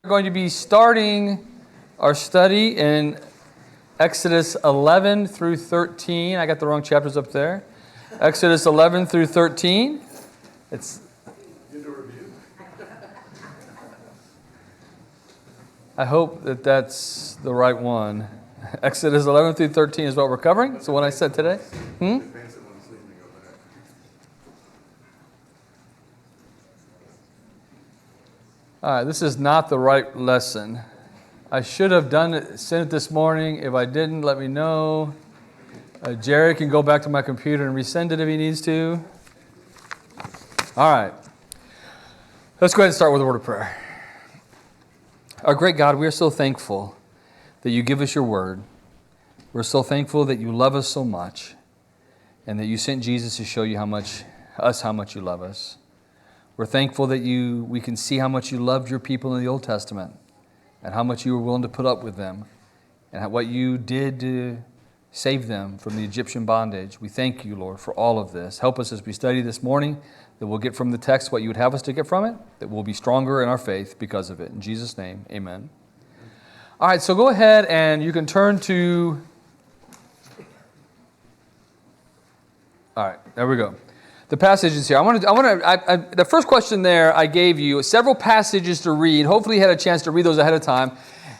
We're going to be starting our study in Exodus 11 through 13. I got the wrong chapters up there. Exodus 11 through 13. I hope that that's the right one. Exodus 11 through 13 is what we're covering. So what I said today. All right, this is not the right lesson. I should have sent it this morning. If I didn't, let me know. Jerry can go back to my computer and resend it if he needs to. All right. Let's go ahead and start with a word of prayer. Our great God, we are so thankful that you give us your word. We're so thankful that you love us so much and that you sent Jesus to show you how much you love us. We're thankful that we can see how much you loved your people in the Old Testament and how much you were willing to put up with them and what you did to save them from the Egyptian bondage. We thank you, Lord, for all of this. Help us as we study this morning that we'll get from the text what you would have us to get from it, that we'll be stronger in our faith because of it. In Jesus' name, amen. All right, so go ahead and you can turn to... All right, there we go. The passages here. The first question there I gave you several passages to read. Hopefully you had a chance to read those ahead of time.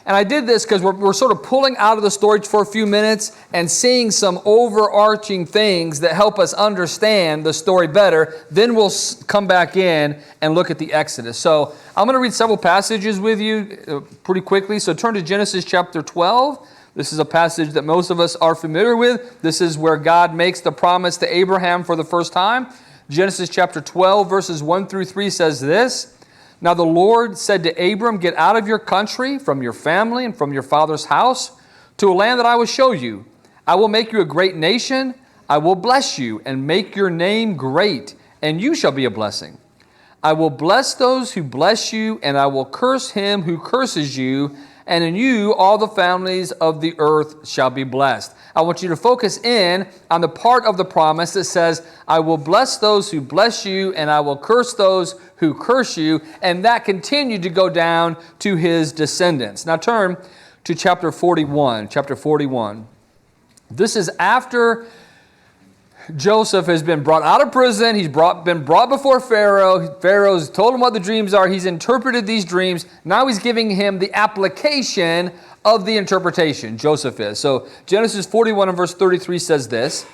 And I did this because we're sort of pulling out of the story for a few minutes and seeing some overarching things that help us understand the story better. Then we'll come back in and look at the Exodus. So I'm going to read several passages with you pretty quickly. So turn to Genesis chapter 12. This is a passage that most of us are familiar with. This is where God makes the promise to Abraham for the first time. Genesis chapter 12, verses 1 through 3 says this. Now the Lord said to Abram, get out of your country, from your family, and from your father's house, to a land that I will show you. I will make you a great nation. I will bless you and make your name great, and you shall be a blessing. I will bless those who bless you, and I will curse him who curses you, and in you all the families of the earth shall be blessed. I want you to focus in on the part of the promise that says, I will bless those who bless you, and I will curse those who curse you. And that continued to go down to his descendants. Now turn to chapter 41. Chapter 41. This is after Joseph has been brought out of prison. He's been brought before Pharaoh. Pharaoh's told him what the dreams are. He's interpreted these dreams. Now he's giving him the application of the interpretation. Joseph is. So Genesis 41 and verse 33 says this.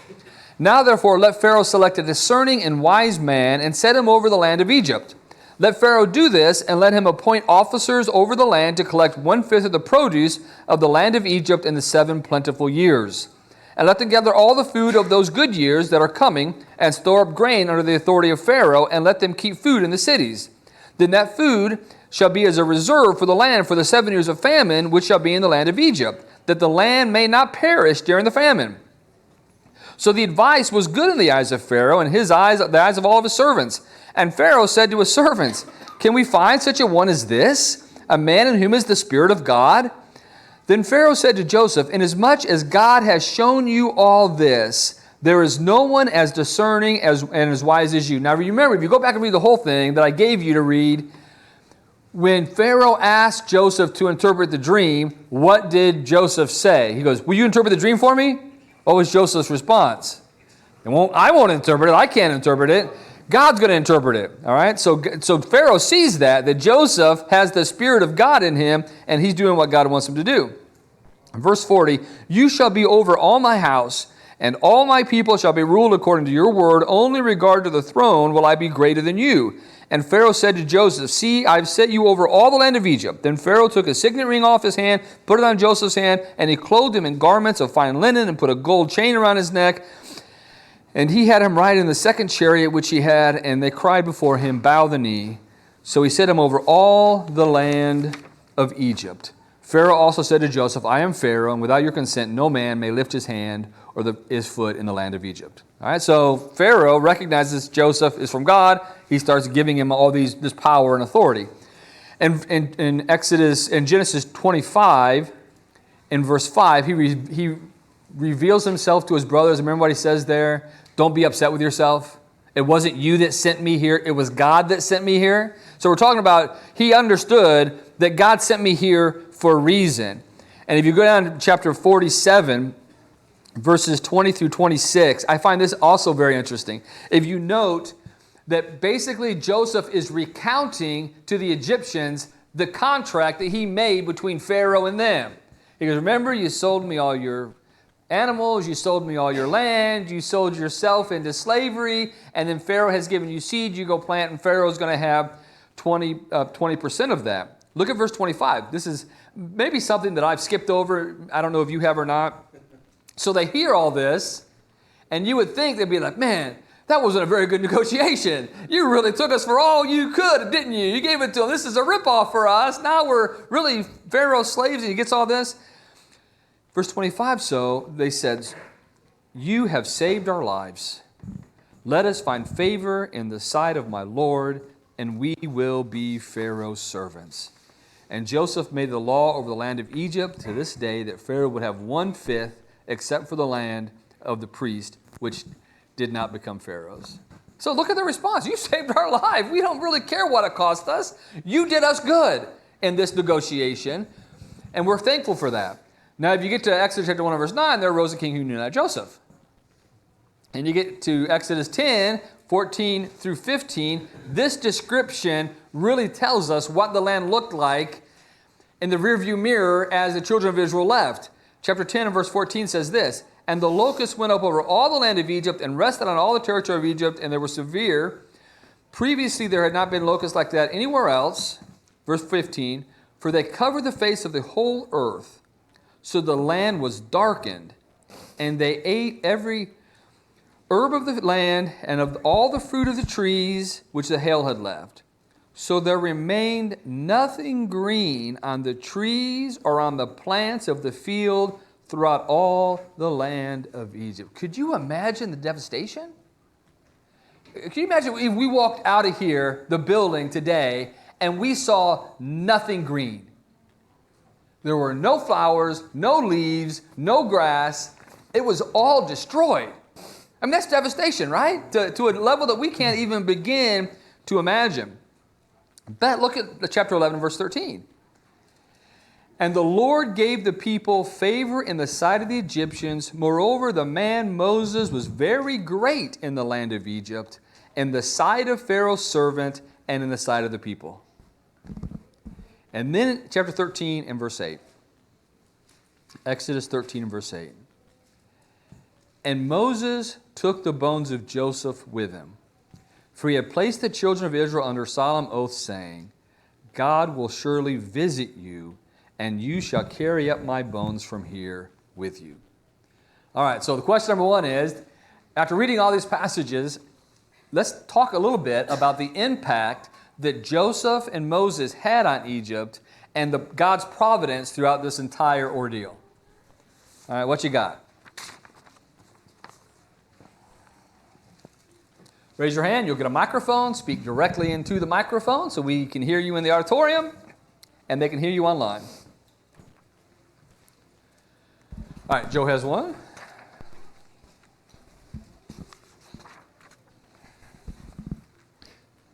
Now therefore let Pharaoh select a discerning and wise man and set him over the land of Egypt. Let Pharaoh do this and let him appoint officers over the land to collect 1/5 of the produce of the land of Egypt in the 7 plentiful years. And let them gather all the food of those good years that are coming, and store up grain under the authority of Pharaoh, and let them keep food in the cities. Then that food shall be as a reserve for the land for the 7 years of famine, which shall be in the land of Egypt, that the land may not perish during the famine. So the advice was good in the eyes of Pharaoh, and his eyes, the eyes of all of his servants. And Pharaoh said to his servants, can we find such a one as this, a man in whom is the Spirit of God? Then Pharaoh said to Joseph, inasmuch as God has shown you all this, there is no one as discerning and as wise as you. Now remember, if you go back and read the whole thing that I gave you to read, when Pharaoh asked Joseph to interpret the dream, what did Joseph say? He goes, will you interpret the dream for me? What was Joseph's response? I won't interpret it. I can't interpret it. God's going to interpret it, all right? So Pharaoh sees that Joseph has the Spirit of God in him, and he's doing what God wants him to do. Verse 40, you shall be over all my house, and all my people shall be ruled according to your word. Only regard to the throne will I be greater than you. And Pharaoh said to Joseph, see, I've set you over all the land of Egypt. Then Pharaoh took a signet ring off his hand, put it on Joseph's hand, and he clothed him in garments of fine linen and put a gold chain around his neck. And he had him ride in the second chariot which he had, and they cried before him, bow the knee. So he set him over all the land of Egypt. Pharaoh also said to Joseph, I am Pharaoh, and without your consent no man may lift his hand or his foot in the land of Egypt. All right, so Pharaoh recognizes Joseph is from God. He starts giving him all this power and authority. And in Genesis 25, in verse 5, he reveals himself to his brothers. Remember what he says there? Don't be upset with yourself. It wasn't you that sent me here. It was God that sent me here. So we're talking about he understood that God sent me here for a reason. And if you go down to chapter 47, verses 20 through 26, I find this also very interesting. If you note that basically Joseph is recounting to the Egyptians the contract that he made between Pharaoh and them. He goes, remember, you sold me all your animals, you sold me all your land, you sold yourself into slavery, and then Pharaoh has given you seed, you go plant, and Pharaoh's going to have 20% of that. Look at verse 25. This is maybe something that I've skipped over. I don't know if you have or not. So they hear all this, and you would think they'd be like, man, that wasn't a very good negotiation. You really took us for all you could, didn't you? You gave it to them. This is a ripoff for us. Now we're really Pharaoh's slaves, and he gets all this. Verse 25, so they said, you have saved our lives. Let us find favor in the sight of my Lord, and we will be Pharaoh's servants. And Joseph made the law over the land of Egypt to this day that Pharaoh would have 1/5, except for the land of the priest, which did not become Pharaoh's. So look at the response. You saved our life. We don't really care what it cost us. You did us good in this negotiation, and we're thankful for that. Now, if you get to Exodus chapter 1 and verse 9, there arose a king who knew not Joseph. And you get to Exodus 10, 14 through 15, this description really tells us what the land looked like in the rearview mirror as the children of Israel left. Chapter 10 and verse 14 says this, and the locusts went up over all the land of Egypt and rested on all the territory of Egypt, and they were severe. Previously there had not been locusts like that anywhere else. Verse 15, for they covered the face of the whole earth, so the land was darkened, and they ate every herb of the land and of all the fruit of the trees which the hail had left. So there remained nothing green on the trees or on the plants of the field throughout all the land of Egypt. Could you imagine the devastation? Can you imagine if we walked out of here, the building today, and we saw nothing green? There were no flowers, no leaves, no grass. It was all destroyed. I mean, that's devastation, right? To a level that we can't even begin to imagine. But look at chapter 11, verse 13. And the Lord gave the people favor in the sight of the Egyptians. Moreover, the man Moses was very great in the land of Egypt, in the sight of Pharaoh's servant, and in the sight of the people. And then chapter 13 and verse 8. Exodus 13 and verse 8. And Moses took the bones of Joseph with him, for he had placed the children of Israel under solemn oath, saying, God will surely visit you, and you shall carry up my bones from here with you. All right, so the question number one is, after reading all these passages, let's talk a little bit about the impact that Joseph and Moses had on Egypt and God's providence throughout this entire ordeal. All right, what you got? Raise your hand. You'll get a microphone. Speak directly into the microphone so we can hear you in the auditorium and they can hear you online. All right, Joe has one.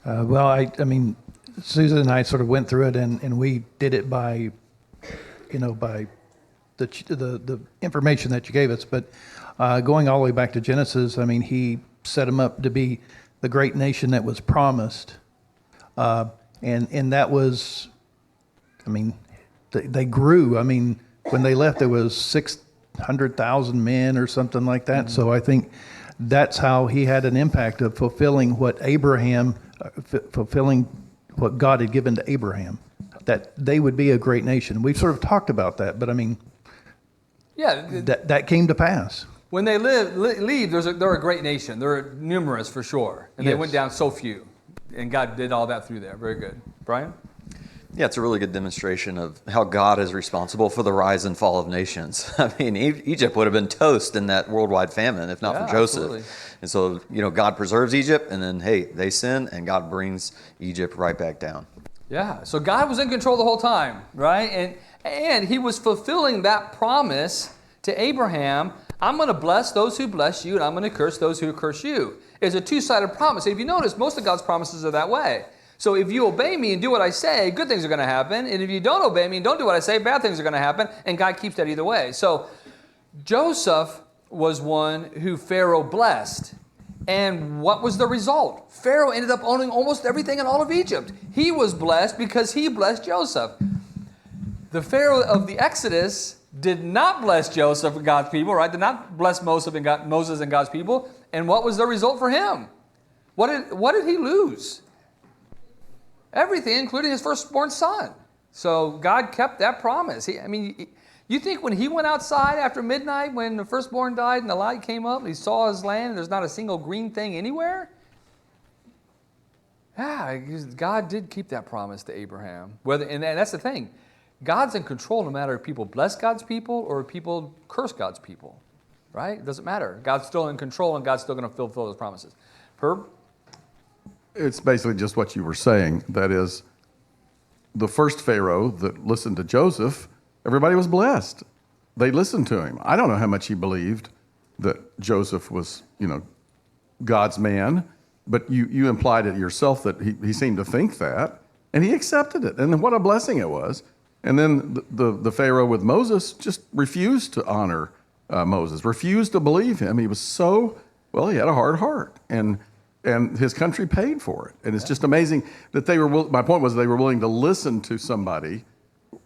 Well, I mean, Susan and I sort of went through it, and we did it by, by the information that you gave us. But going all the way back to Genesis, I mean, he set them up to be the great nation that was promised, and that was, I mean, they grew. I mean, when they left, there was 600,000 men or something like that. Mm-hmm. So I think that's how he had an impact of fulfilling what God had given to Abraham, that they would be a great nation. We've sort of talked about that, but I mean, yeah, that came to pass. When they leave, they're a great nation. They're numerous for sure, and yes. They went down so few, and God did all that through there. Very good, Brian. Yeah, it's a really good demonstration of how God is responsible for the rise and fall of nations. I mean, Egypt would have been toast in that worldwide famine if not for Joseph. Absolutely. And so, God preserves Egypt, and then, hey, they sin, and God brings Egypt right back down. Yeah, so God was in control the whole time, right? And he was fulfilling that promise to Abraham. I'm going to bless those who bless you, and I'm going to curse those who curse you. It's a two-sided promise. If you notice, most of God's promises are that way. So if you obey me and do what I say, good things are going to happen. And if you don't obey me and don't do what I say, bad things are going to happen. And God keeps that either way. So Joseph was one who Pharaoh blessed. And what was the result? Pharaoh ended up owning almost everything in all of Egypt. He was blessed because he blessed Joseph. The Pharaoh of the Exodus did not bless Joseph and God's people, right? Did not bless Moses and God's people. And what was the result for him? What did he lose? Everything, including his firstborn son. So God kept that promise. You think when he went outside after midnight, when the firstborn died and the light came up, and he saw his land and there's not a single green thing anywhere? Yeah, God did keep that promise to Abraham. And that's the thing. God's in control no matter if people bless God's people or if people curse God's people. Right? It doesn't matter. God's still in control and God's still going to fulfill those promises. Herb? It's basically just what you were saying. That is, the first Pharaoh that listened to Joseph, everybody was blessed. They listened to him. I don't know how much he believed that Joseph was, God's man, but you implied it yourself that he seemed to think that, and he accepted it. And what a blessing it was. And then the Pharaoh with Moses just refused to honor Moses, refused to believe him. He was he had a hard heart. And his country paid for it. And it's just amazing that my point was they were willing to listen to somebody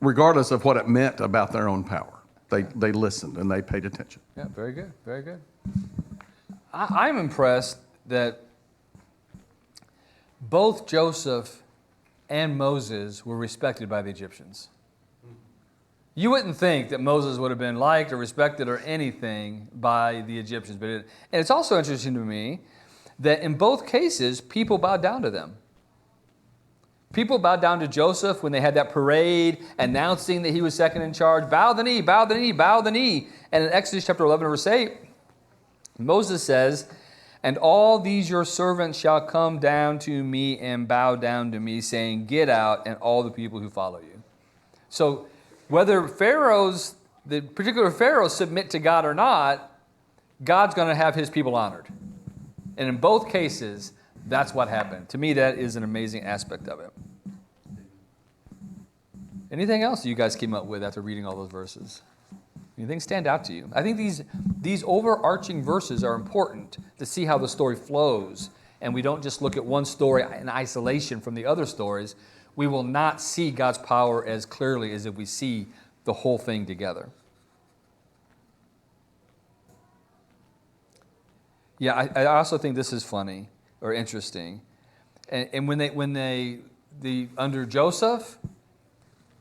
regardless of what it meant about their own power. They listened and they paid attention. Yeah, very good, very good. I'm impressed that both Joseph and Moses were respected by the Egyptians. You wouldn't think that Moses would have been liked or respected or anything by the Egyptians. And it's also interesting to me that in both cases, people bowed down to them. People bowed down to Joseph when they had that parade announcing that he was second in charge. Bow the knee, bow the knee, bow the knee. And in Exodus chapter 11, verse 8, Moses says, "And all these your servants shall come down to me and bow down to me, saying, get out, and all the people who follow you." So whether the particular pharaohs submit to God or not, God's going to have his people honored. And in both cases, that's what happened. To me, that is an amazing aspect of it. Anything else you guys came up with after reading all those verses? Anything stand out to you? I think these overarching verses are important to see how the story flows. And we don't just look at one story in isolation from the other stories. We will not see God's power as clearly as if we see the whole thing together. Yeah, I also think this is funny or interesting. And when they under Joseph,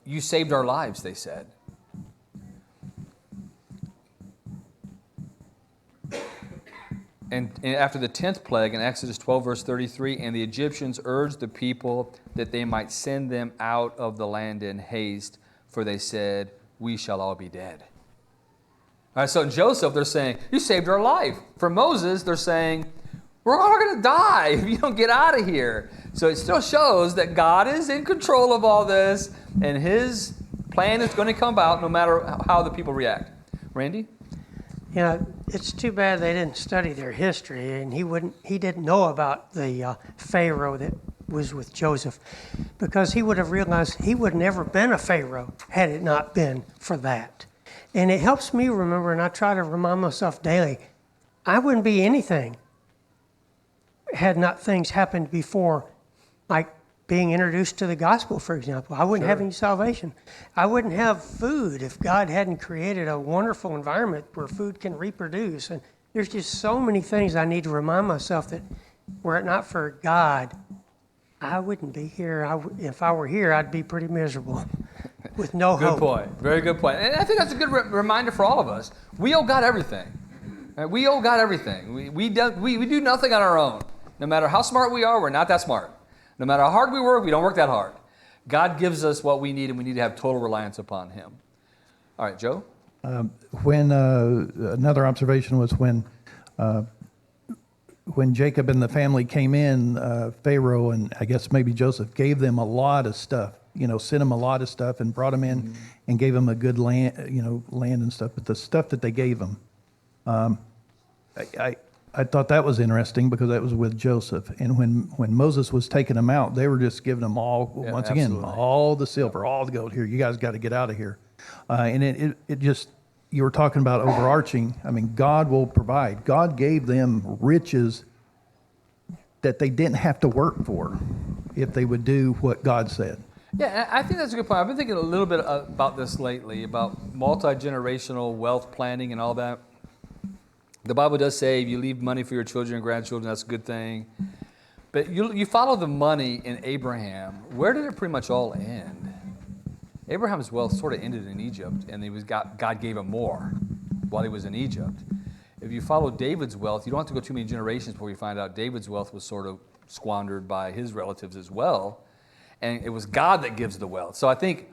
you saved our lives, they said. And after the 10th plague in Exodus 12, verse 33, and the Egyptians urged the people that they might send them out of the land in haste, for they said, we shall all be dead. All right, so in Joseph, they're saying, you saved our life. For Moses, they're saying, we're all going to die if you don't get out of here. So it still shows that God is in control of all this, and his plan is going to come about no matter how the people react. Randy? Yeah, it's too bad they didn't study their history, and he didn't know about the Pharaoh that was with Joseph, because he would have realized he would have never been a Pharaoh had it not been for that. And it helps me remember, and I try to remind myself daily, I wouldn't be anything had not things happened before, like being introduced to the gospel, for example. I wouldn't have any salvation. I wouldn't have food if God hadn't created a wonderful environment where food can reproduce. And there's just so many things I need to remind myself that were it not for God, I wouldn't be here. If I were here, I'd be pretty miserable with no hope. Good point. Very good point. And I think that's a good reminder for all of us. We owe God everything. Right? We owe God everything. We do nothing on our own. No matter how smart we are, we're not that smart. No matter how hard we work, we don't work that hard. God gives us what we need, and we need to have total reliance upon him. All right, Joe? When another observation was when Jacob and the family came in, Pharaoh and I guess maybe Joseph gave them a lot of stuff, sent them a lot of stuff and brought them in and gave them a good land, land and stuff. But the stuff that they gave them, I I thought that was interesting because that was with Joseph. And when Moses was taking them out, they were just giving them all, Yeah, once absolutely. again, all the silver, all the gold. Here, you guys got to get out of here. And it just, you were talking about overarching. I mean, God will provide. God gave them riches that they didn't have to work for if they would do what God said. Yeah, I think that's a good point. I've been thinking a little bit about this lately, about multi-generational wealth planning and all that. The Bible does say if you leave money for your children and grandchildren, that's a good thing. But you follow the money in Abraham. Where did it pretty much all end? Abraham's wealth sort of ended in Egypt, and God gave him more while he was in Egypt. If you follow David's wealth, you don't have to go too many generations before you find out David's wealth was sort of squandered by his relatives as well. And it was God that gives the wealth. So I think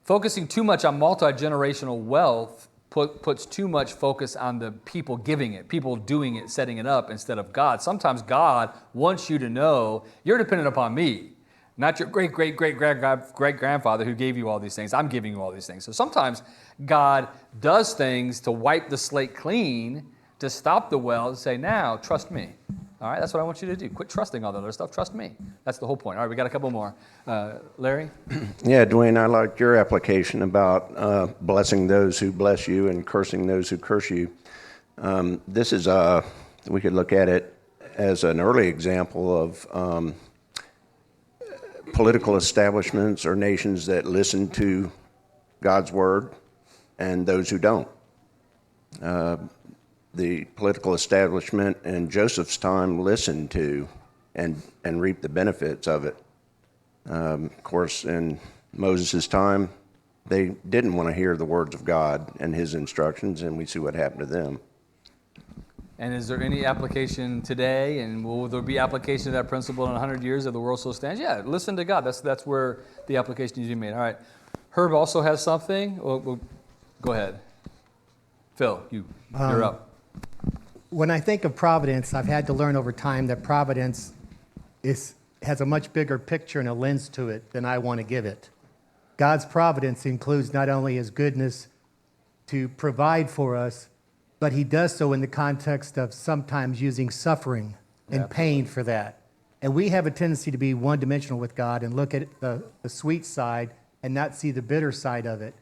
focusing too much on multi-generational wealth puts too much focus on the people giving it, people doing it, setting it up instead of God. Sometimes God wants you to know you're dependent upon me, not your great-great-great-great-grandfather who gave you all these things. I'm giving you all these things. So sometimes God does things to wipe the slate clean, to stop the well and say, now, trust me. All right, that's what I want you to do. Quit trusting all the other stuff. Trust me. That's the whole point. All right, we got a couple more. Larry? Yeah, Dwayne, I liked your application about blessing those who bless you and cursing those who curse you. This is, we could look at it as an early example of political establishments or nations that listen to God's word and those who don't. The political establishment in Joseph's time listened to and reaped the benefits of it. Of course, in Moses' time, they didn't want to hear the words of God and his instructions, and we see what happened to them. And is there any application today, and will there be application of that principle in 100 years if the world still stands? Yeah, listen to God. That's where the application needs to be made. All right. Herb also has something. Well, go ahead. Phil, you're up. When I think of providence, I've had to learn over time that providence has a much bigger picture and a lens to it than I want to give it. God's providence includes not only his goodness to provide for us, but he does so in the context of sometimes using suffering and pain for that. And we have a tendency to be one-dimensional with God and look at the sweet side and not see the bitter side of it.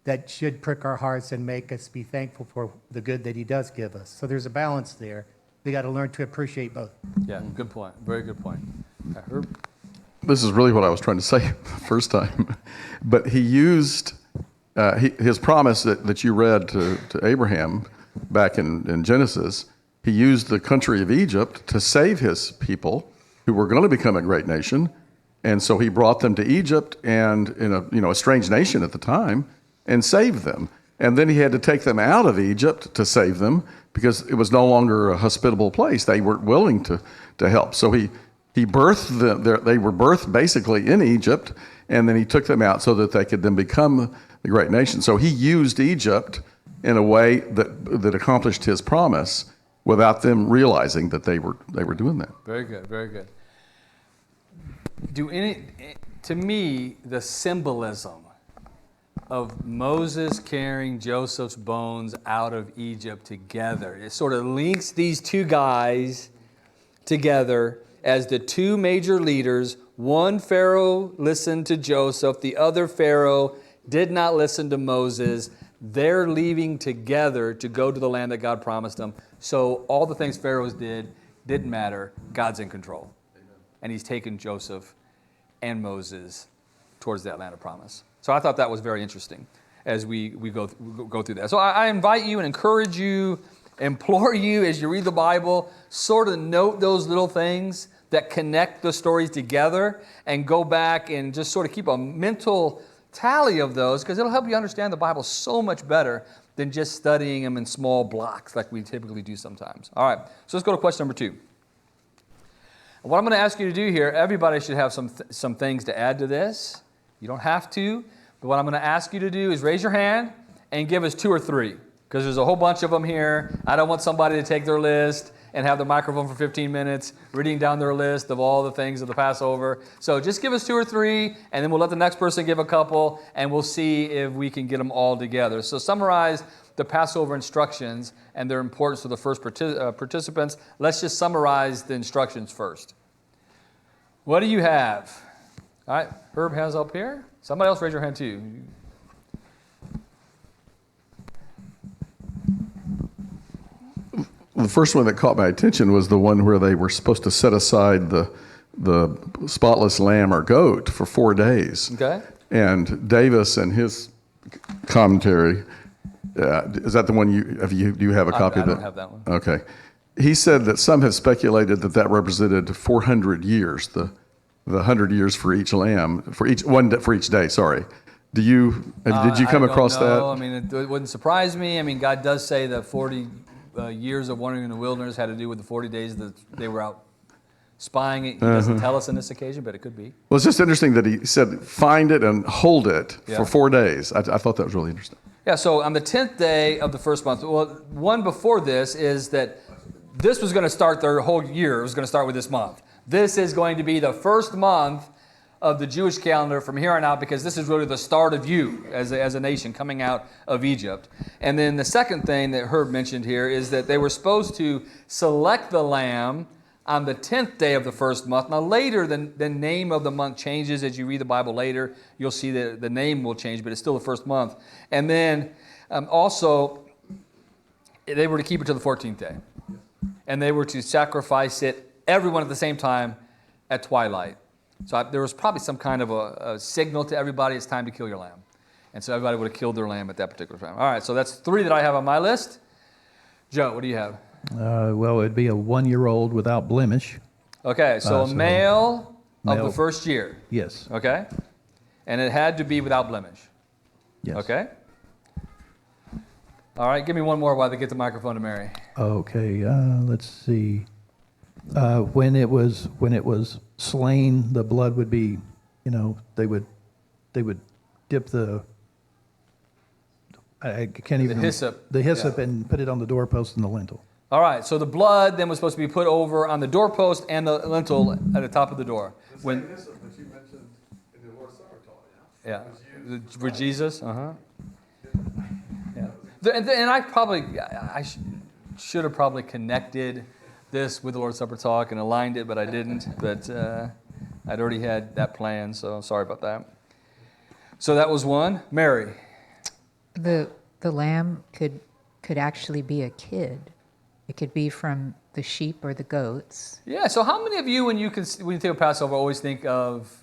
That should prick our hearts and make us be thankful for the good that he does give us. So there's a balance there. We got to learn to appreciate both. Yeah, good point. Very good point. Herb? This is really what I was trying to say the first time. But he used his promise that you read to Abraham back in Genesis. He used the country of Egypt to save his people who were going to become a great nation. And so he brought them to Egypt, and in a strange nation at the time, and saved them. And then he had to take them out of Egypt to save them because it was no longer a hospitable place. They weren't willing to help. So he birthed them. They were birthed basically in Egypt, and then he took them out so that they could then become the great nation. So he used Egypt in a way that accomplished his promise without them realizing that they were doing that. Very good, very good. To me, the symbolism of Moses carrying Joseph's bones out of Egypt together, it sort of links these two guys together as the two major leaders. One Pharaoh listened to Joseph, the other Pharaoh did not listen to Moses. They're leaving together to go to the land that God promised them. So all the things Pharaohs didn't matter. God's in control. Amen. And he's taken Joseph and Moses towards that land of promise. So I thought that was very interesting as we go through that. So I invite you and encourage you, implore you as you read the Bible, sort of note those little things that connect the stories together and go back and just sort of keep a mental tally of those, because it'll help you understand the Bible so much better than just studying them in small blocks like we typically do sometimes. All right, so let's go to question number 2. What I'm going to ask you to do here, everybody should have some things to add to this. You don't have to, but what I'm going to ask you to do is raise your hand and give us 2 or 3, because there's a whole bunch of them here. I don't want somebody to take their list and have the microphone for 15 minutes, reading down their list of all the things of the Passover. So just give us 2 or 3, and then we'll let the next person give a couple, and we'll see if we can get them all together. So summarize the Passover instructions and their importance to the first participants. Let's just summarize the instructions first. What do you have? All right, Herb has up here. Somebody else raise your hand too. The first one that caught my attention was the one where they were supposed to set aside the spotless lamb or goat for 4 days. Okay. And Davis and his commentary, is that the one do you have a copy of that? I don't have that one. Okay. He said that some have speculated that represented 400 years, the 100 years for each lamb, for each day, sorry. Did you come across that? I mean, it wouldn't surprise me. I mean, God does say that 40 years of wandering in the wilderness had to do with the 40 days that they were out spying it. He doesn't tell us on this occasion, but it could be. Well, it's just interesting that he said, find it and hold it for 4 days. I thought that was really interesting. Yeah, so on the 10th day of the first month, well, one before this is that this was going to start their whole year. It was going to start with this month. This is going to be the first month of the Jewish calendar from here on out, because this is really the start of you as a nation coming out of Egypt. And then the second thing that Herb mentioned here is that they were supposed to select the lamb on the 10th day of the first month. Now later, the name of the month changes. As you read the Bible later, you'll see that the name will change, but it's still the first month. And then also, they were to keep it to the 14th day. And they were to sacrifice it, everyone at the same time, at twilight. So there was probably some kind of a signal to everybody, it's time to kill your lamb. And so everybody would have killed their lamb at that particular time. All right, so that's 3 that I have on my list. Joe, what do you have? Well, it'd be a 1-year-old without blemish. Okay, so a male of the male. first year. Yes. Okay? And it had to be without blemish. Yes. Okay? All right, give me one more while they get the microphone to Mary. Okay. Let's see. When it was slain, the blood would be, they would dip the. I can't even. The hyssop. The hyssop and put it on the doorpost and the lintel. All right, so the blood then was supposed to be put over on the doorpost and the lintel at the top of the door. When, that you mentioned in the Lord's Supper talk, yeah, for Jesus, Yeah. And I should have probably connected this with the Lord's Supper talk and aligned it, but I didn't. But I'd already had that plan, so sorry about that. So that was one. Mary. The lamb could actually be a kid. It could be from the sheep or the goats. Yeah. So how many of you, when you think of Passover, always think of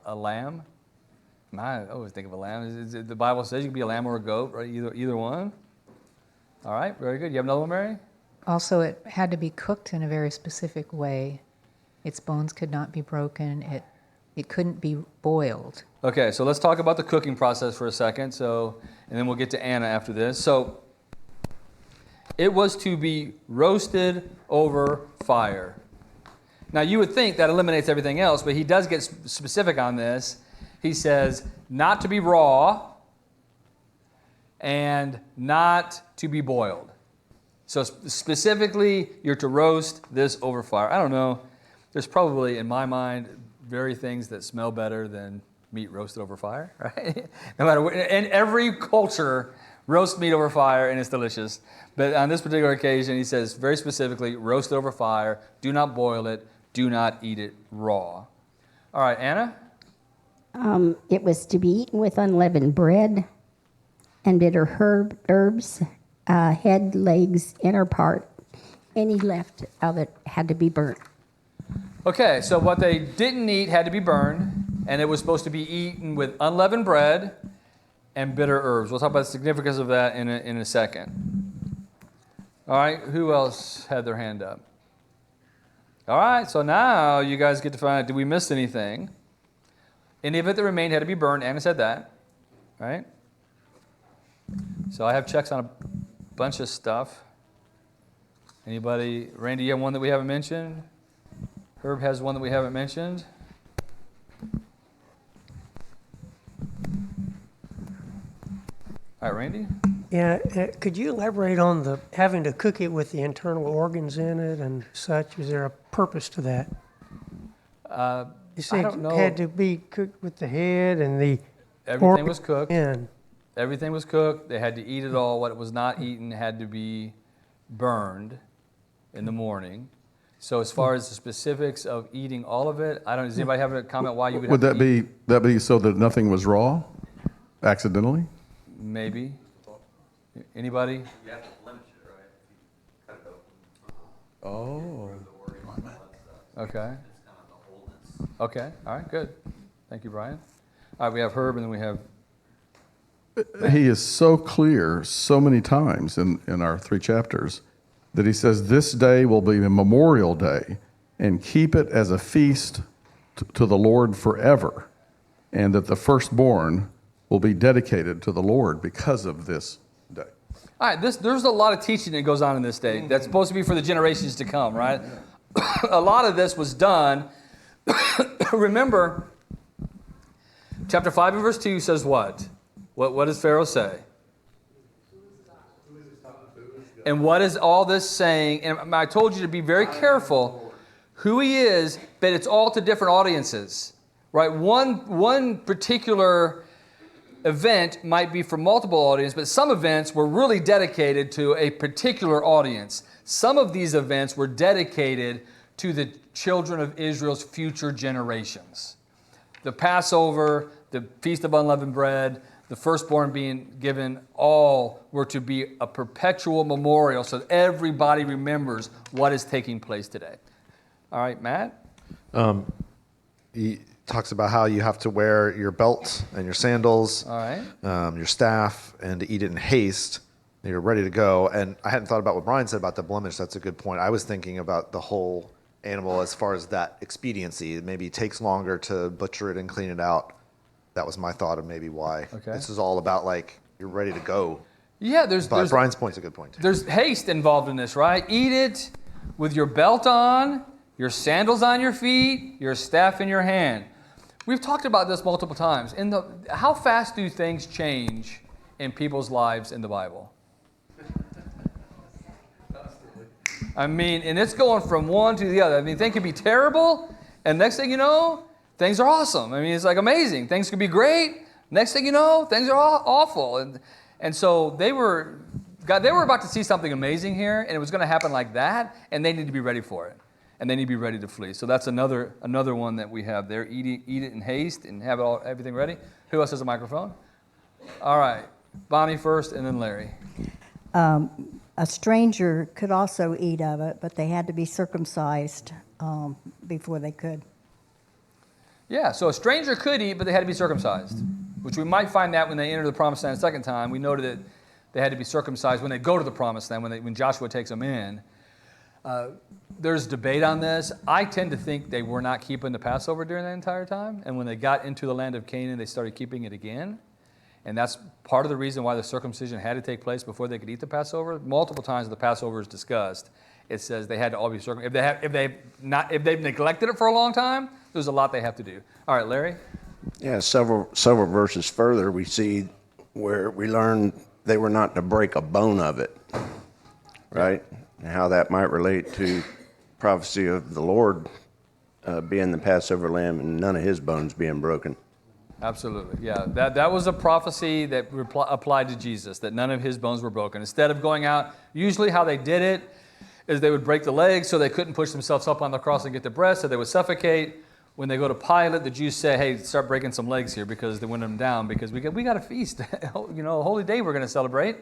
a lamb? I always think of a lamb. The Bible says you can be a lamb or a goat, right? Either one. All right. Very good. You have another one, Mary? Also, it had to be cooked in a very specific way. Its bones could not be broken. It couldn't be boiled. Okay, so let's talk about the cooking process for a second. And then we'll get to Anna after this. So it was to be roasted over fire. Now you would think that eliminates everything else, but he does get specific on this. He says not to be raw and not to be boiled. So specifically, you're to roast this over fire. I don't know. There's probably, in my mind, very things that smell better than meat roasted over fire, right? No matter what, in every culture, roast meat over fire and it's delicious. But on this particular occasion, he says very specifically, roast it over fire. Do not boil it. Do not eat it raw. All right, Anna? It was to be eaten with unleavened bread and bitter herbs, head, legs, inner part. Any left of it had to be burnt. Okay, so what they didn't eat had to be burned, and it was supposed to be eaten with unleavened bread and bitter herbs. We'll talk about the significance of that in a second. All right, who else had their hand up? All right, so now you guys get to find out, did we miss anything? Any of it that remained had to be burned. Anna said that, right? So I have checks on a bunch of stuff. Anybody? Randy, you have one that we haven't mentioned? Herb has one that we haven't mentioned. All right, Randy? Yeah, could you elaborate on the having to cook it with the internal organs in it and such? Is there a purpose to that? You said don't know. it had to be cooked with the head and the Everything was cooked. in. Everything was cooked. They had to eat it all. What was not eaten had to be burned in the morning. So as far as the specifics of eating all of it, I don't. Does anybody have a comment why you would? Would have to that be so that nothing was raw, accidentally? Maybe. Anybody? You have to blemish it, right? If you cut it open. Oh. Okay. Okay. All right. Good. Thank you, Brian. All right. We have Herb, and then we have. He is so clear so many times in our 3 chapters that he says this day will be a memorial day and keep it as a feast to the Lord forever, and that the firstborn will be dedicated to the Lord because of this day. All right. There's a lot of teaching that goes on in this day. That's supposed to be for the generations to come, right? A lot of this was done. Remember, chapter 5 and verse 2 says what? What does Pharaoh say? And what is all this saying? And I told you to be very careful who he is, but it's all to different audiences, right? One particular event might be for multiple audiences, but some events were really dedicated to a particular audience. Some of these events were dedicated to the children of Israel's future generations. The Passover, the Feast of Unleavened Bread, the firstborn being given, all were to be a perpetual memorial so that everybody remembers what is taking place today. All right, Matt? He talks about how you have to wear your belt and your sandals, All right. your staff, and to eat it in haste. You're ready to go. And I hadn't thought about what Brian said about the blemish. That's a good point. I was thinking about the whole animal as far as that expediency. It maybe takes longer to butcher it and clean it out. That was my thought of maybe why. Okay. This is all about like you're ready to go. Yeah, But Brian's point's a good point. There's haste involved in this, right? Eat it with your belt on, your sandals on your feet, your staff in your hand. We've talked about this multiple times. How fast do things change in people's lives in the Bible? I mean, and it's going from one to the other. I mean, things could be terrible, and next thing you know, things are awesome. I mean, it's like amazing. Things could be great. Next thing you know, things are awful. And so they were about to see something amazing here, and it was going to happen like that, and they need to be ready for it. And they need to be ready to flee. So that's another one that we have there. Eat it in haste and have everything ready. Who else has a microphone? All right. Bonnie first, and then Larry. A stranger could also eat of it, but they had to be circumcised before they could. Yeah, so a stranger could eat, but they had to be circumcised, which we might find that when they enter the promised land a second time. We noted that they had to be circumcised when they go to the promised land, when Joshua takes them in. There's debate on this. I tend to think they were not keeping the Passover during that entire time, and when they got into the land of Canaan, they started keeping it again. And that's part of the reason why the circumcision had to take place before they could eat the Passover. Multiple times the Passover is discussed. It says they had to all be circumcised. If they've neglected it for a long time, there's a lot they have to do. All right, Larry? Yeah, several verses further, we see where we learn they were not to break a bone of it, right? And how that might relate to prophecy of the Lord being the Passover lamb and none of his bones being broken. Absolutely, yeah. That was a prophecy that applied to Jesus, that none of his bones were broken. Instead of going out, usually how they did it is they would break the legs so they couldn't push themselves up on the cross and get the breast, so they would suffocate. When they go to Pilate, the Jews say, hey, start breaking some legs here because they went them down because we got a feast, a holy day we're going to celebrate.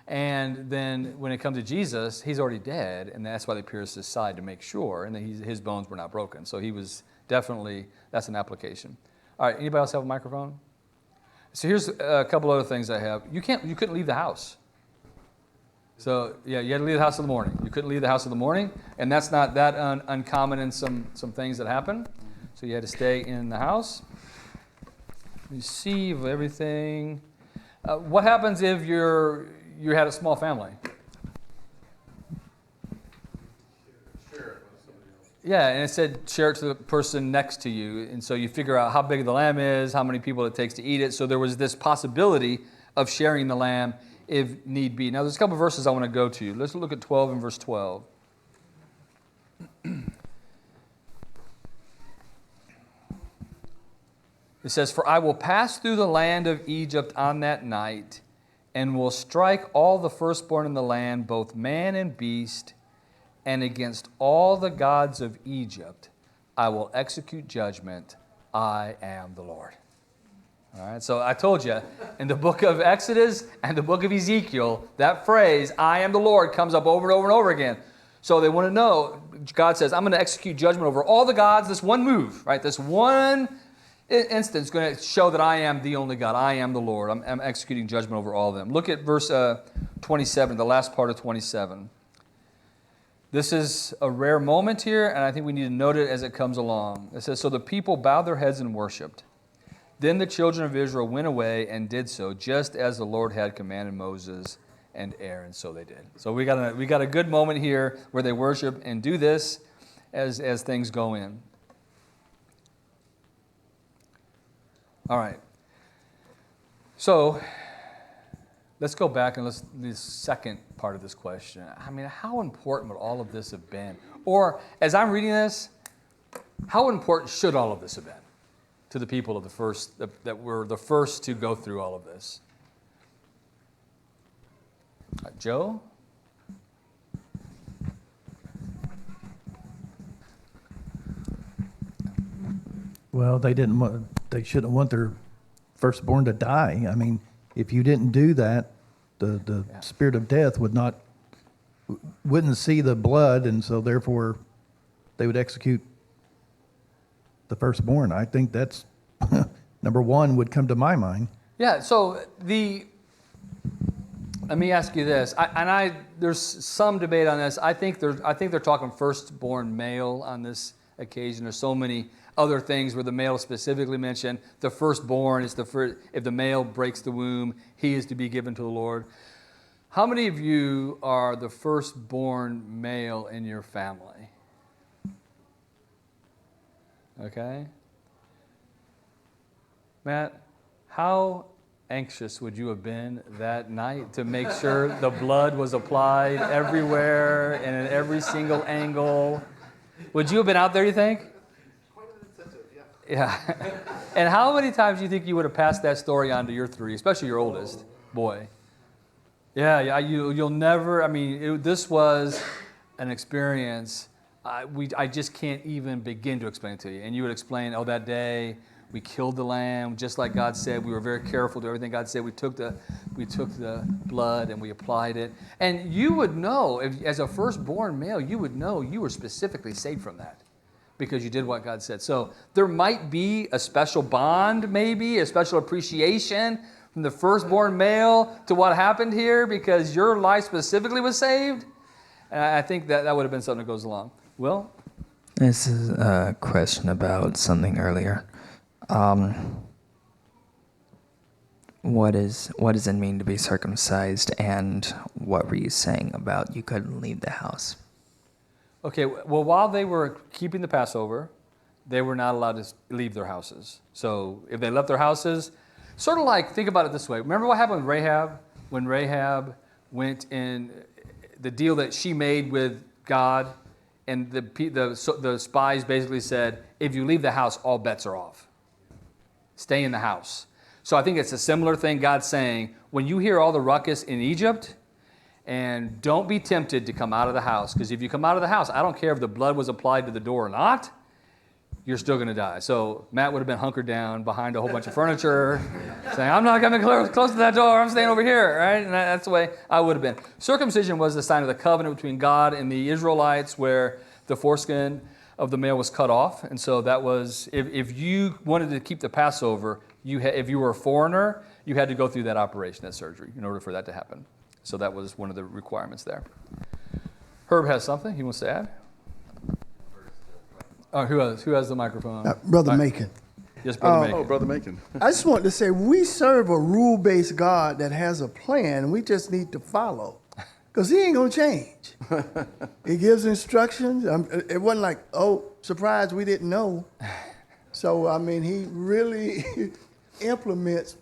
And then when it comes to Jesus, he's already dead, and that's why they pierced his side to make sure, and that his bones were not broken. So he was definitely, that's an application. All right, anybody else have a microphone? So here's a couple other things I have. You couldn't leave the house. So yeah, you had to leave the house in the morning. You couldn't leave the house in the morning, and that's not that uncommon in some things that happen. So you had to stay in the house, receive everything. What happens if you had a small family? Yeah, and it said share it to the person next to you. And so you figure out how big the lamb is, how many people it takes to eat it. So there was this possibility of sharing the lamb if need be. Now, there's a couple of verses I want to go to. Let's look at 12 and verse 12. It says, "For I will pass through the land of Egypt on that night, and will strike all the firstborn in the land, both man and beast, and against all the gods of Egypt I will execute judgment. I am the Lord." All right, so I told you, in the book of Exodus and the book of Ezekiel, that phrase, "I am the Lord," comes up over and over and over again. So they want to know, God says, I'm going to execute judgment over all the gods. This one move, right? This one instance is going to show that I am the only God. I am the Lord. I'm executing judgment over all of them. Look at verse 27, the last part of 27. This is a rare moment here, and I think we need to note it as it comes along. It says, "So the people bowed their heads and worshipped. Then the children of Israel went away and did so, just as the Lord had commanded Moses and Aaron, so they did." So we got a good moment here where they worship and do this as things go in. All right. So let's go back and the second part of this question. I mean, how important would all of this have been? Or as I'm reading this, how important should all of this have been to the people of the first that were the first to go through all of this? Joe? Well, they shouldn't want their firstborn to die. I mean, if you didn't do that, the spirit of death wouldn't see the blood, and so therefore they would execute the firstborn. I think that's number one would come to my mind. Yeah, so let me ask you this. There's some debate on this. I think they're talking firstborn male on this occasion. There's so many other things where the male is specifically mentioned. The firstborn is if the male breaks the womb, he is to be given to the Lord. How many of you are the firstborn male in your family? Okay. Matt, how anxious would you have been that night to make sure the blood was applied everywhere and in every single angle? Would you have been out there, you think? Quite an incentive, yeah. Yeah. And how many times do you think you would have passed that story on to your three, especially your oldest boy? Yeah, you'll never, I mean, this was an experience I just can't even begin to explain it to you. And you would explain, oh, that day we killed the lamb, just like God said. We were very careful to everything God said. We took the blood and we applied it. And you would know, as a firstborn male, you would know you were specifically saved from that because you did what God said. So there might be a special bond, maybe, a special appreciation from the firstborn male to what happened here because your life specifically was saved. And I think that would have been something that goes along. Will? This is a question about something earlier. What does it mean to be circumcised, and what were you saying about you couldn't leave the house? Okay, well, while they were keeping the Passover, they were not allowed to leave their houses. So if they left their houses, sort of like, think about it this way. Remember what happened with Rahab? When Rahab went in, the deal that she made with God, and the spies basically said, if you leave the house, all bets are off. Stay in the house. So I think it's a similar thing God's saying, when you hear all the ruckus in Egypt, and don't be tempted to come out of the house, because if you come out of the house, I don't care if the blood was applied to the door or not, you're still going to die. So Matt would have been hunkered down behind a whole bunch of furniture, saying, I'm not coming close to that door, I'm staying over here, right? And that's the way I would have been. Circumcision was the sign of the covenant between God and the Israelites, where the foreskin of the male was cut off. And so that was, if you wanted to keep the Passover, if you were a foreigner, you had to go through that operation, that surgery, in order for that to happen. So that was one of the requirements there. Herb has something he wants to add. Oh, who has the microphone? Brother Right. Macon. Yes, Brother Macon. Oh, Brother Macon. I just wanted to say we serve a rule-based God that has a plan. We just need to follow, because He ain't gonna change. He gives instructions. It wasn't like, oh, surprise, we didn't know. So I mean, He really implements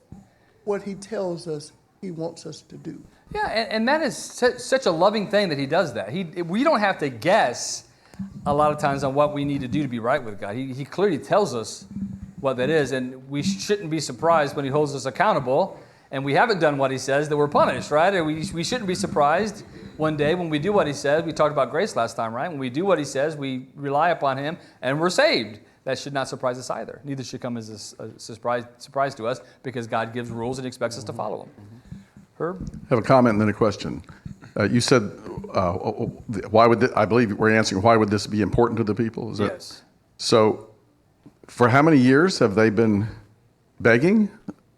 what He tells us He wants us to do. Yeah, and that is such a loving thing that he does that. We don't have to guess a lot of times on what we need to do to be right with God. He clearly tells us what that is, and we shouldn't be surprised when he holds us accountable and we haven't done what he says that we're punished, right? Or we shouldn't be surprised one day when we do what he says. We talked about grace last time, right? When we do what he says, we rely upon him and we're saved. That should not surprise us either. Neither should come as a surprise to us, because God gives rules and expects us to follow them. Herb? I have a comment and then a question. You said, why would I believe we're answering, why would this be important to the people? Yes. So, for how many years have they been begging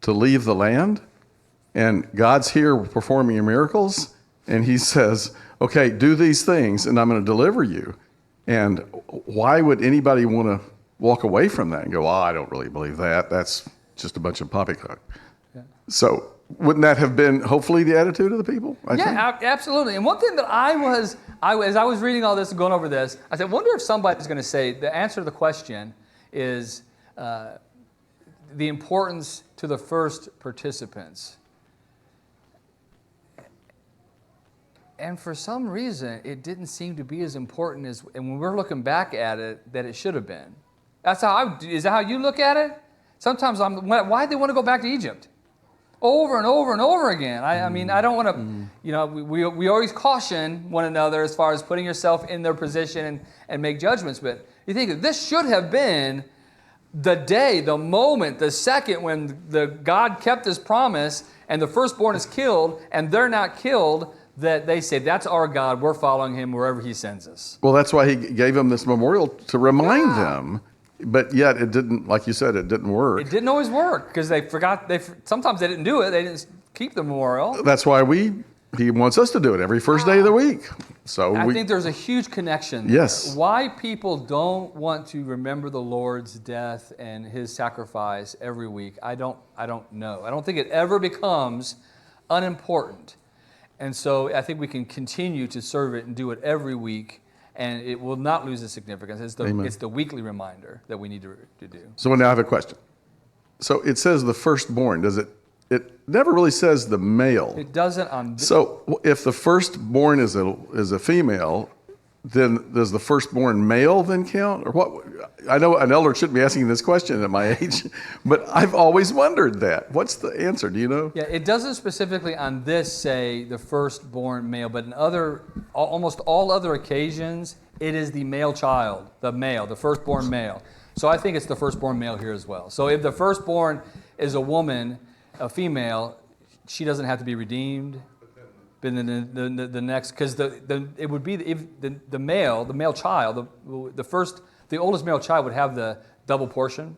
to leave the land? And God's here performing miracles, and he says, okay, do these things, and I'm going to deliver you. And why would anybody want to walk away from that and go, I don't really believe that. That's just a bunch of poppycock. Yeah. So wouldn't that have been hopefully the attitude of the people? I think? Absolutely. And one thing that as I was reading all this and going over this, I said, wonder if somebody's going to say the answer to the question is the importance to the first participants. And for some reason, it didn't seem to be as important as, and when we're looking back at it, that it should have been. Is that how you look at it? Sometimes why do they want to go back to Egypt? Over and over and over again. I mean, I don't want to, we always caution one another as far as putting yourself in their position and make judgments. But you think that this should have been the day, the moment, the second when God kept his promise and the firstborn is killed and they're not killed, that they say, that's our God, we're following him wherever he sends us. Well, that's why he gave them this memorial to remind them. But yet it didn't, like you said, it didn't work. It didn't always work because they forgot. Sometimes they didn't do it. They didn't keep the memorial. That's why he wants us to do it every first day of the week. So I think there's a huge connection there. Yes. Why people don't want to remember the Lord's death and his sacrifice every week, I don't know. I don't think it ever becomes unimportant. And so I think we can continue to serve it and do it every week, and it will not lose its significance. It's the weekly reminder that we need to do. So now I have a question. So it says the firstborn. Does it? It never really says the male. It doesn't on. So if the firstborn is a female, then does the firstborn male then count, or what? I know an elder shouldn't be asking this question at my age, but I've always wondered that. What's the answer? Do you know? Yeah, it doesn't specifically on this say the firstborn male, but in almost all other occasions, it is the male child, the firstborn male. So I think it's the firstborn male here as well. So if the firstborn is a woman, a female, she doesn't have to be redeemed. But then the next, because it would be if the male child, the oldest male child would have the double portion.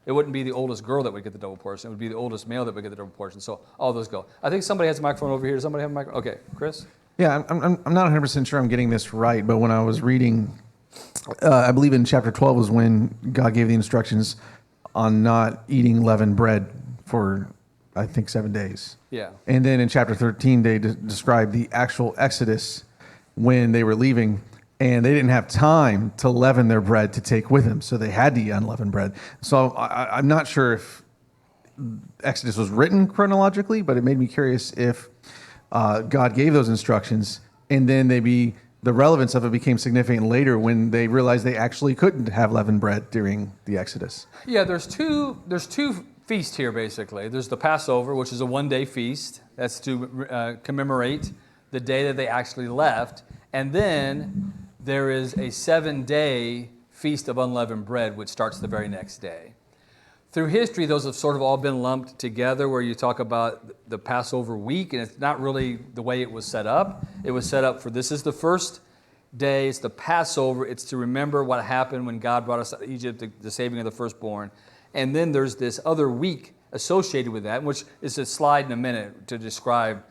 It wouldn't be the oldest girl that would get the double portion. It would be the oldest male that would get the double portion. So all those go. I think somebody has a microphone over here. Does somebody have a microphone? Okay, Chris? Yeah, I'm not 100% sure I'm getting this right, but when I was reading, I believe in chapter 12 was when God gave the instructions on not eating leavened bread for, I think, 7 days. Yeah. And then in chapter 13, they describe the actual Exodus when they were leaving, and they didn't have time to leaven their bread to take with them, so they had to eat unleavened bread. So I'm not sure if Exodus was written chronologically, but it made me curious if God gave those instructions, and then the relevance of it became significant later when they realized they actually couldn't have leavened bread during the Exodus. Yeah, there's two feasts here, basically. There's the Passover, which is a one-day feast. That's to commemorate the day that they actually left. And then there is a 7-day feast of unleavened bread, which starts the very next day. Through history, those have sort of all been lumped together, where you talk about the Passover week, and it's not really the way it was set up. It was set up for this is the first day, it's the Passover, it's to remember what happened when God brought us out of Egypt, the saving of the firstborn. And then there's this other week associated with that, which is a slide in a minute to describe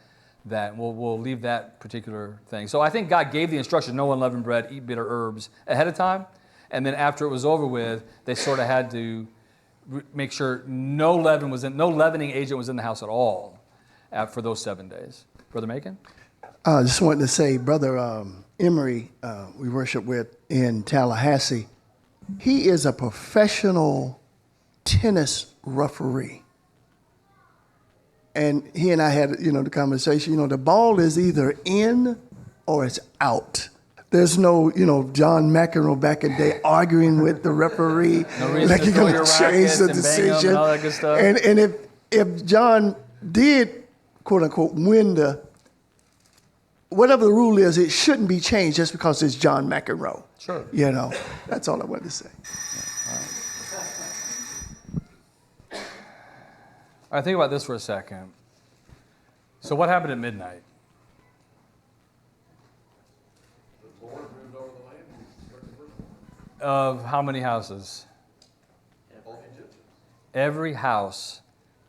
that. We'll leave that particular thing. So I think God gave the instruction, no unleavened bread, eat bitter herbs, ahead of time. And then after it was over with, they sort of had to make sure no leavening agent was in the house at all for those 7 days. Brother Macon? I just wanted to say, Brother Emery, we worship with in Tallahassee, he is a professional tennis referee. and he and I had, the conversation. The ball is either in or it's out. There's no, John McEnroe back in the day arguing with the referee, No reason like to you're throw going your to change rackets the and bang 'em decision. and all that good stuff. And if John did, quote unquote, win whatever the rule is, it shouldn't be changed just because it's John McEnroe. Sure. That's all I wanted to say. All right, think about this for a second. So what happened at midnight? Of how many houses? Every house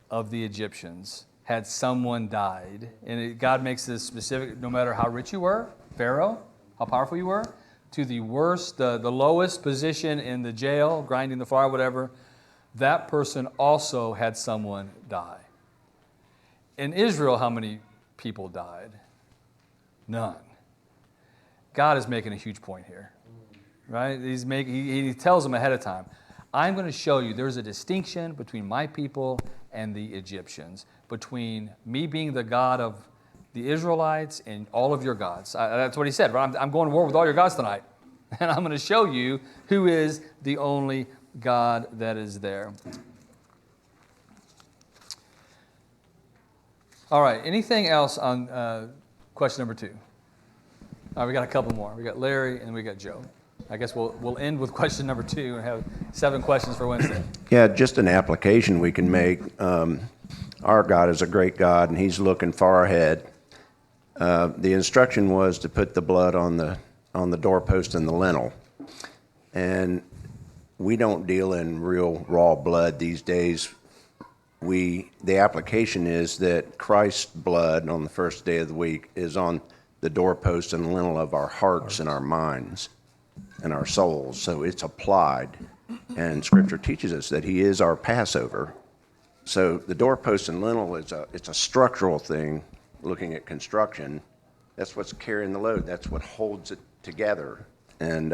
of the Egyptians had someone died. And God makes this specific, no matter how rich you were, Pharaoh, how powerful you were, to the worst, the lowest position in the jail, grinding the flour, whatever, that person also had someone die. In Israel, how many people died? None. God is making a huge point here, right? He tells them ahead of time, I'm going to show you there's a distinction between my people and the Egyptians, between me being the God of the Israelites and all of your gods. That's what he said, right? I'm going to war with all your gods tonight, and I'm going to show you who is the only God that is there. All right, anything else on question number 2? All right, we got a couple more. We got Larry and we got Joe. I guess we'll end with question number 2 and have 7 questions for Wednesday. Yeah, just an application we can make. Our God is a great God, and he's looking far ahead. The instruction was to put the blood on the doorpost and the lintel. And we don't deal in real raw blood these days. The application is that Christ's blood on the first day of the week is on the doorpost and the lintel of our hearts and our minds and our souls. So it's applied. And Scripture teaches us that he is our Passover. So the doorpost and lintel it's a structural thing. Looking at construction, that's what's carrying the load. That's what holds it together. And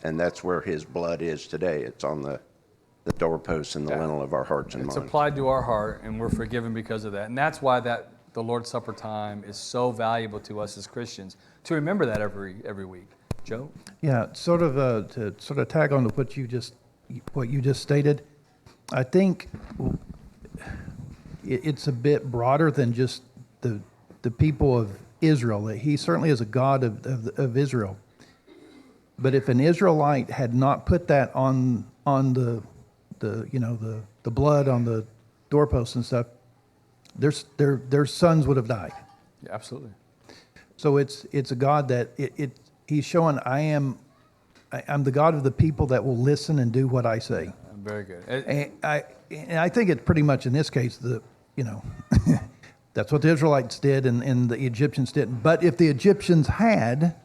that's where his blood is today. It's on the doorpost and the lintel of our hearts and minds. It's applied to our heart, and we're forgiven because of that. And that's why the Lord's Supper time is so valuable to us as Christians, to remember that every week. Joe? Yeah, to tag on to what you just stated, I think it's a bit broader than just the people of Israel. He certainly is a God of Israel. But if an Israelite had not put that on the blood on the doorposts and stuff, their sons would have died. Yeah, absolutely. So it's a God that he's showing I'm the God of the people that will listen and do what I say. Very good. And I think it's pretty much in this case that's what the Israelites did and the Egyptians didn't. But if the Egyptians had,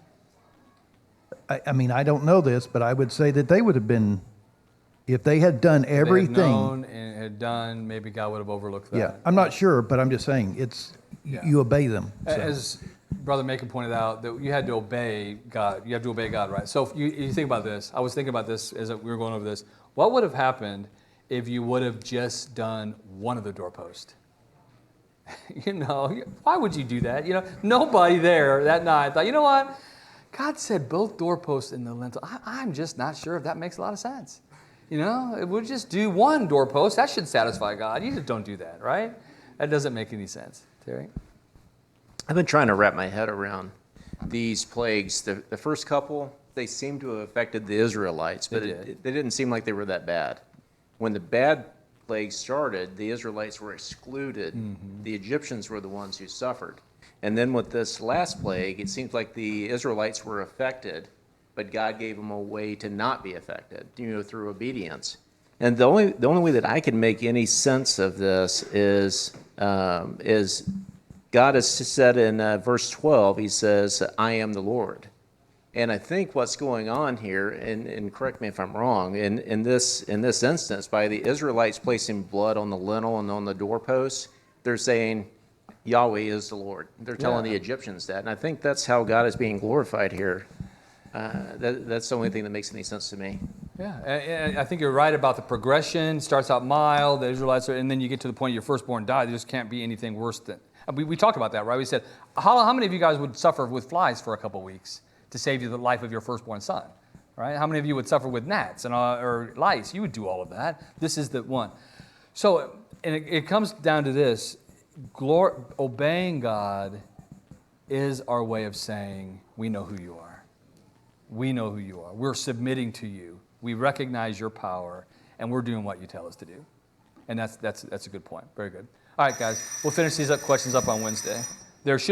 I don't know this, but I would say that they would have been, if they had done everything. If they had known and had done, maybe God would have overlooked that. Yeah, I'm not sure, but I'm just saying you obey them. So. As Brother Macon pointed out, that you had to obey God. You have to obey God, right? So if you think about this. I was thinking about this as we were going over this. What would have happened if you would have just done one of the doorposts? Why would you do that? Nobody there that night thought, you know what? God said both doorposts and the lintel. I'm just not sure if that makes a lot of sense. We'll just do one doorpost. That should satisfy God. You just don't do that, right? That doesn't make any sense. Terry? I've been trying to wrap my head around these plagues. The first couple, they seem to have affected the Israelites, but they didn't seem like they were that bad. When the bad plague started, the Israelites were excluded. Mm-hmm. The Egyptians were the ones who suffered. And then with this last plague, it seems like the Israelites were affected, but God gave them a way to not be affected, through obedience. And the only way that I can make any sense of this is God has said in verse 12, he says, I am the Lord. And I think what's going on here, and correct me if I'm wrong, in this instance, by the Israelites placing blood on the lintel and on the doorposts, they're saying Yahweh is the Lord. They're telling the Egyptians that. And I think that's how God is being glorified here. That's the only thing that makes any sense to me. Yeah, and I think you're right about the progression. Starts out mild, the Israelites, and then you get to the point your firstborn died. There just can't be anything worse than. We talked about that, right? We said, how many of you guys would suffer with flies for a couple weeks to save you the life of your firstborn son, right? How many of you would suffer with gnats or lice? You would do all of that. This is the one. So, and it comes down to this: obeying God is our way of saying, we know who you are. We know who you are. We're submitting to you. We recognize your power, and we're doing what you tell us to do. And that's a good point. Very good. All right, guys, we'll finish these questions up on Wednesday. There should